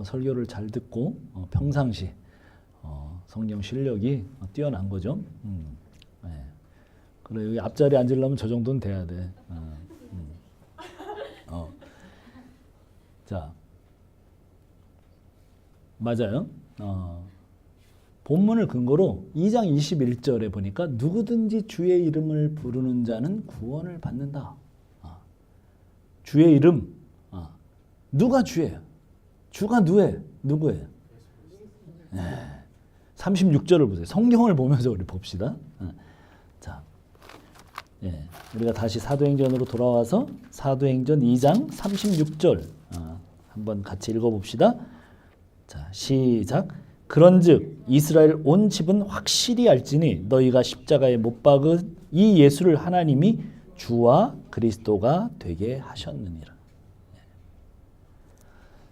설교를 잘 듣고 평상시 성경 실력이 뛰어난 거죠. 네. 그래 여기 앞자리에 앉으려면 저 정도는 돼야 돼. 자 맞아요. 본문을 근거로 2장 21절에 보니까 누구든지 주의 이름을 부르는 자는 구원을 받는다. 주의 이름. 누가 주예요? 주가 누구예요? 36절을 보세요. 성경을 보면서 우리 봅시다. 자, 우리가 다시 사도행전으로 돌아와서 사도행전 2장 36절 한번 같이 읽어봅시다. 자, 시작. 그런즉 이스라엘 온 집은 확실히 알지니 너희가 십자가에 못 박은 이 예수를 하나님이 주와 그리스도가 되게 하셨느니라.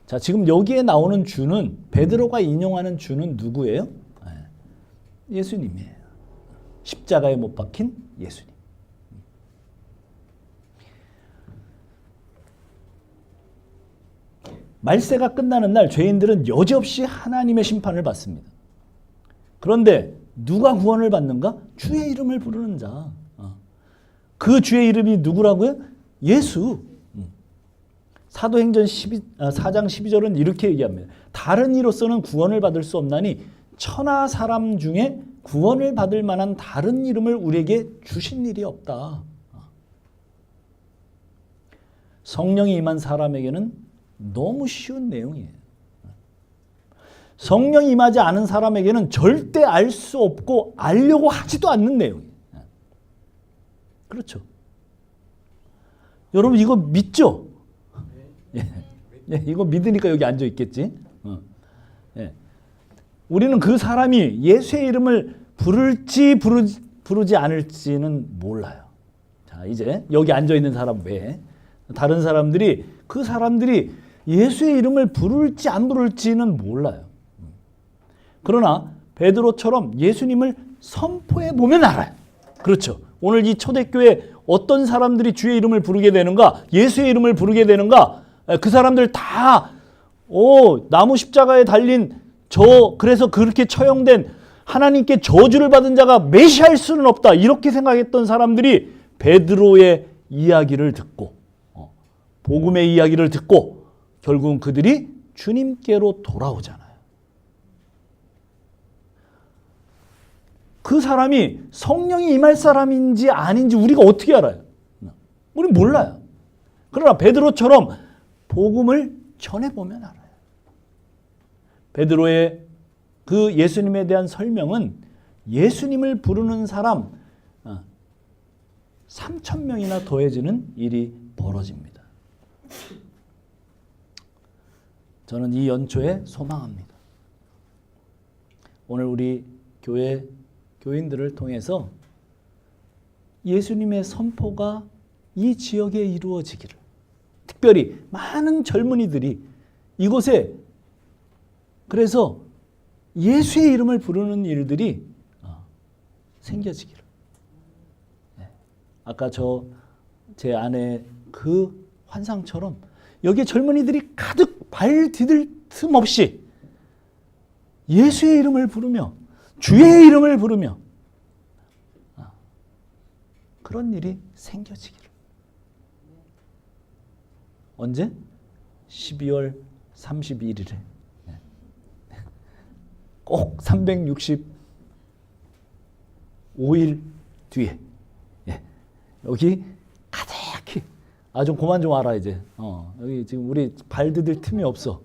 자, 지금 여기에 나오는 주는, 베드로가 인용하는 주는 누구예요? 예수님이에요. 십자가에 못 박힌 예수님. 말세가 끝나는 날 죄인들은 여지없이 하나님의 심판을 받습니다. 그런데 누가 구원을 받는가? 주의 이름을 부르는 자. 그 주의 이름이 누구라고요? 예수. 사도행전 4장 12절은 이렇게 얘기합니다. 다른 이로서는 구원을 받을 수 없나니 천하 사람 중에 구원을 받을 만한 다른 이름을 우리에게 주신 일이 없다. 성령이 임한 사람에게는 너무 쉬운 내용이에요. 성령이 임하지 않은 사람에게는 절대 알 수 없고 알려고 하지도 않는 내용이에요. 그렇죠. 여러분 이거 믿죠? 이거 믿으니까 여기 앉아 있겠지. 우리는 그 사람이 예수의 이름을 부를지 부르지 않을지는 몰라요. 자, 이제 여기 앉아 있는 사람 외에 다른 사람들이, 그 사람들이 예수의 이름을 부를지 안 부를지는 몰라요. 그러나 베드로처럼 예수님을 선포해 보면 알아요. 그렇죠. 오늘 이 초대교회 어떤 사람들이 주의 이름을 부르게 되는가, 예수의 이름을 부르게 되는가, 그 사람들 다 나무 십자가에 달린 그래서 그렇게 처형된 하나님께 저주를 받은 자가 메시아일 수는 없다, 이렇게 생각했던 사람들이 베드로의 이야기를 듣고 복음의 이야기를 듣고 결국은 그들이 주님께로 돌아오잖아요. 그 사람이 성령이 임할 사람인지 아닌지 우리가 어떻게 알아요? 우리는 몰라요. 그러나 베드로처럼 복음을 전해보면 알아요. 베드로의 그 예수님에 대한 설명은 예수님을 부르는 사람 3,000명이나 더해지는 일이 벌어집니다. 저는 이 연초에 소망합니다. 오늘 우리 교회 교인들을 통해서 예수님의 선포가 이 지역에 이루어지기를, 특별히 많은 젊은이들이 이곳에 그래서 예수의 이름을 부르는 일들이 생겨지기를. 아까 제 아내 그 환상처럼 여기에 젊은이들이 가득 발 디딜 틈 없이 예수의 이름을 부르며 주의 이름을 부르며 그런 일이 생겨지기를. 언제? 12월 31일에 꼭 365일 뒤에 여기 가득히 좀 그만 좀 와라 이제. 여기 지금 우리 발 디딜 틈이 없어.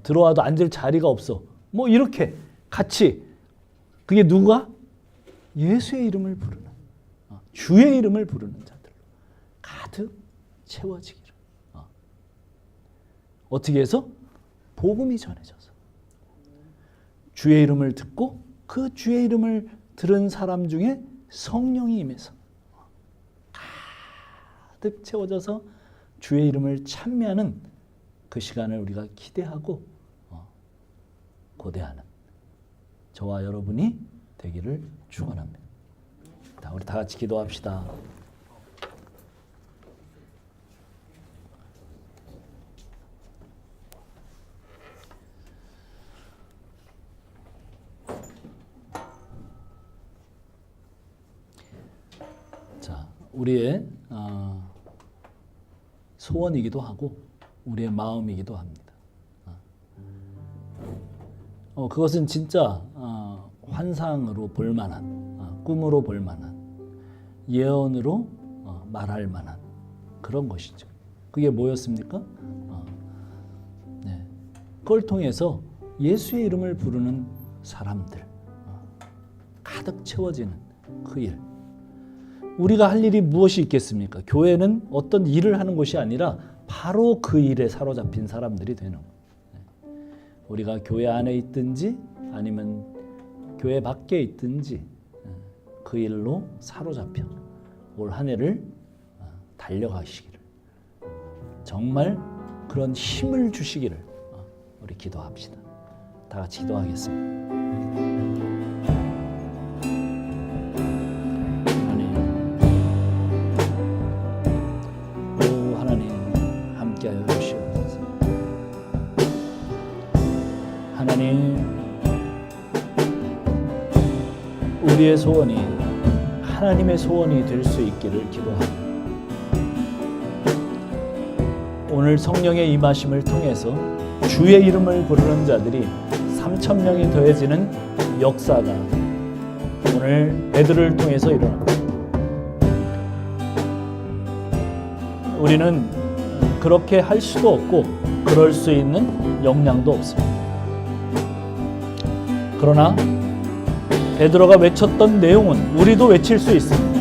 들어와도 앉을 자리가 없어. 뭐 이렇게 같이, 그게 누가? 예수의 이름을 부르는, 주의 이름을 부르는 자들로 가득 채워지기를. 어떻게 해서? 복음이 전해져서 주의 이름을 듣고 그 주의 이름을 들은 사람 중에 성령이 임해서 가득 채워져서 주의 이름을 찬미하는 그 시간을 우리가 기대하고 고대하는 저와 여러분이 되기를 축원합니다. 우리 다 같이 기도합시다. 자, 우리의 소원이기도 하고 우리의 마음이기도 합니다. 그것은 진짜 환상으로 볼 만한, 꿈으로 볼 만한, 예언으로 말할 만한 그런 것이죠. 그게 뭐였습니까? 네. 그걸 통해서 예수의 이름을 부르는 사람들, 가득 채워지는 그 일. 우리가 할 일이 무엇이 있겠습니까? 교회는 어떤 일을 하는 것이 아니라 바로 그 일에 사로잡힌 사람들이 되는 거예요. 우리가 교회 안에 있든지 아니면 교회 밖에 있든지 그 일로 사로잡혀 올 한 해를 달려가시기를, 정말 그런 힘을 주시기를 우리 기도합시다. 다 같이 기도하겠습니다. 하나님, 함께하여 주시옵소서. 하나님, 우리의 소원이 하나님의 소원이 될 수 있기를 기도합니다. 오늘 성령의 임하심을 통해서 주의 이름을 부르는 자들이 3,000명이 더해지는 역사가 오늘 베드로를 통해서 일어납니다. 우리는 그렇게 할 수도 없고 그럴 수 있는 역량도 없습니다. 그러나 베드로가 외쳤던 내용은 우리도 외칠 수 있습니다.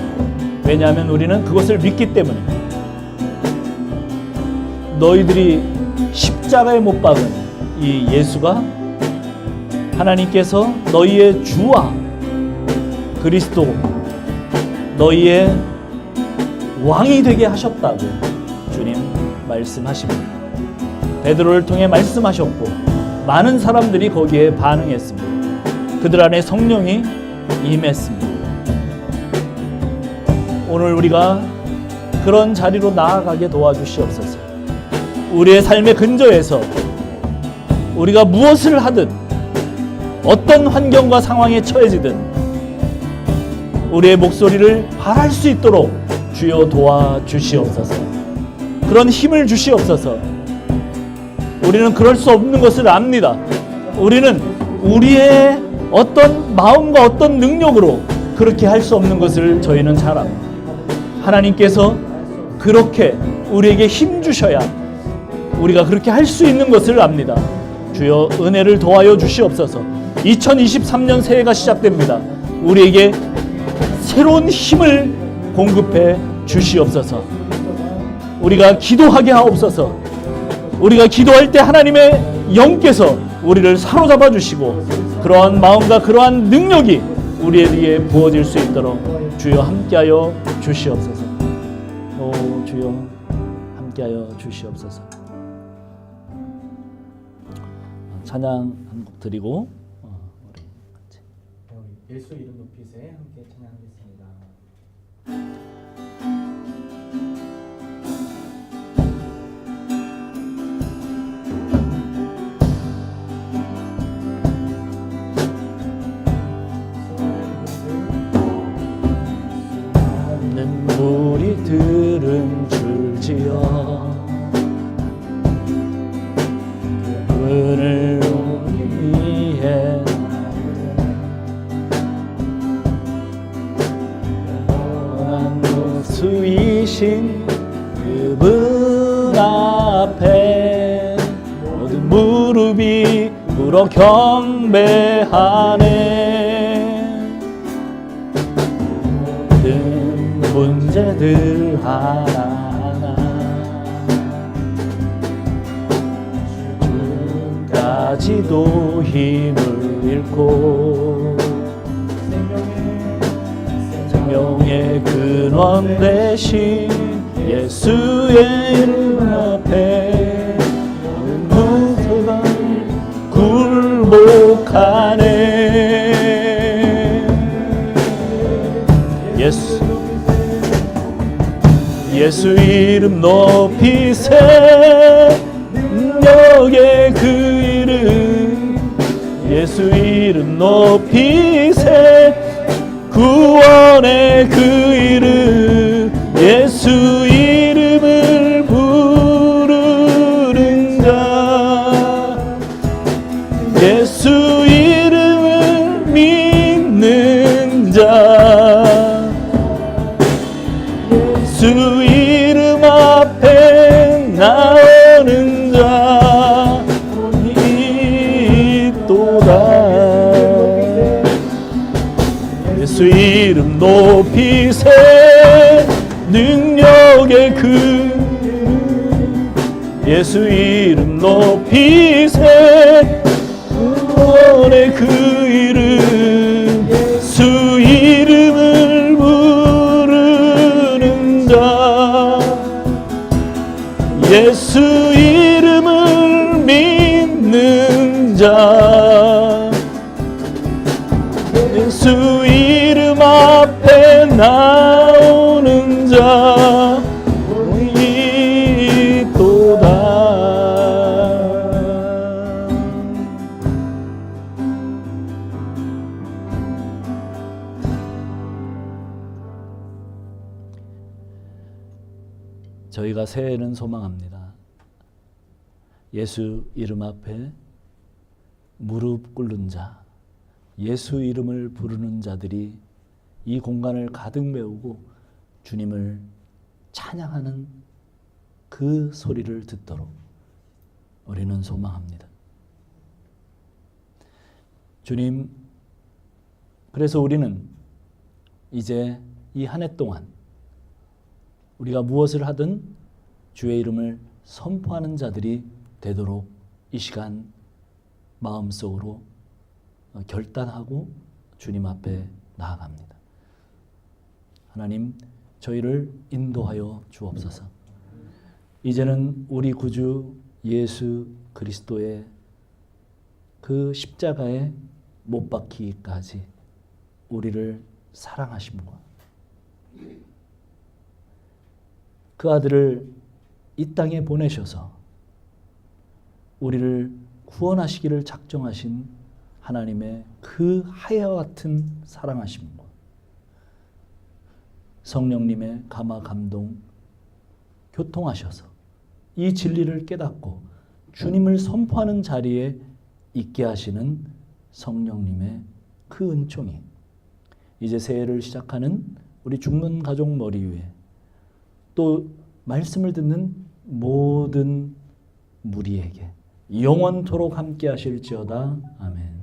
왜냐하면 우리는 그것을 믿기 때문에. 너희들이 십자가에 못 박은 이 예수가 하나님께서 너희의 주와 그리스도, 너희의 왕이 되게 하셨다고 주님 말씀하십니다. 베드로를 통해 말씀하셨고 많은 사람들이 거기에 반응했습니다. 그들 안에 성령이 임했습니다. 오늘 우리가 그런 자리로 나아가게 도와주시옵소서. 우리의 삶의 근저에서 우리가 무엇을 하든 어떤 환경과 상황에 처해지든 우리의 목소리를 발할 수 있도록 주여 도와주시옵소서. 그런 힘을 주시옵소서. 우리는 그럴 수 없는 것을 압니다. 우리는 우리의 어떤 마음과 어떤 능력으로 그렇게 할 수 없는 것을 저희는 잘 압니다. 하나님께서 그렇게 우리에게 힘 주셔야 우리가 그렇게 할 수 있는 것을 압니다. 주여 은혜를 더하여 주시옵소서. 2023년 새해가 시작됩니다. 우리에게 새로운 힘을 공급해 주시옵소서. 우리가 기도하게 하옵소서. 우리가 기도할 때 하나님의 영께서 우리를 사로잡아 주시고 그러한 마음과 그러한 능력이 우리에게 부어질 수 있도록 주여 함께하여 주시옵소서. 오 주여 함께하여 주시옵소서. 찬양 한 곡 드리고 우리 같이 예수 이름 높이세 함께 찬양하겠습니다. 눈물이 들은 줄지어 그분을 위해 영원한 목수이신 그분 앞에 모든 무릎이 꿇어 경배하네. 모든 문제들 하나하나 주까지도 힘을 잃고 생명의 근원 되신 예수의 이름 앞에 무서가 굴복하네. 예수 이름 높이세. 능력의 그 이름 예수 이름 높이세. 구원의 그 이름 예수 이름을 부르는 자 예수 높이세 능력의 그 이름 예수 이름 높이세 구원의 그 이름 예수 이름을 부르는 자 예수 이름을 믿는 자 예수 이름 앞에 나오는 자 있도다. 저희가 새해는 소망합니다. 예수 이름 앞에 무릎 꿇는 자, 예수 이름을 부르는 자들이 이 공간을 가득 메우고 주님을 찬양하는 그 소리를 듣도록 우리는 소망합니다. 주님, 그래서 우리는 이제 이 한 해 동안 우리가 무엇을 하든 주의 이름을 선포하는 자들이 되도록 이 시간 마음속으로 결단하고 주님 앞에 나아갑니다. 하나님, 저희를 인도하여 주옵소서. 이제는 우리 구주 예수 그리스도의 그 십자가에 못 박히기까지 우리를 사랑하심과 그 아들을 이 땅에 보내셔서 우리를 구원하시기를 작정하신 하나님의 그 하야와 같은 사랑하심과 성령님의 감화 감동 교통하셔서 이 진리를 깨닫고 주님을 선포하는 자리에 있게 하시는 성령님의 그 은총이 이제 새해를 시작하는 우리 죽는 가족 머리 위에 또 말씀을 듣는 모든 무리에게 영원토록 함께 하실지어다. 아멘.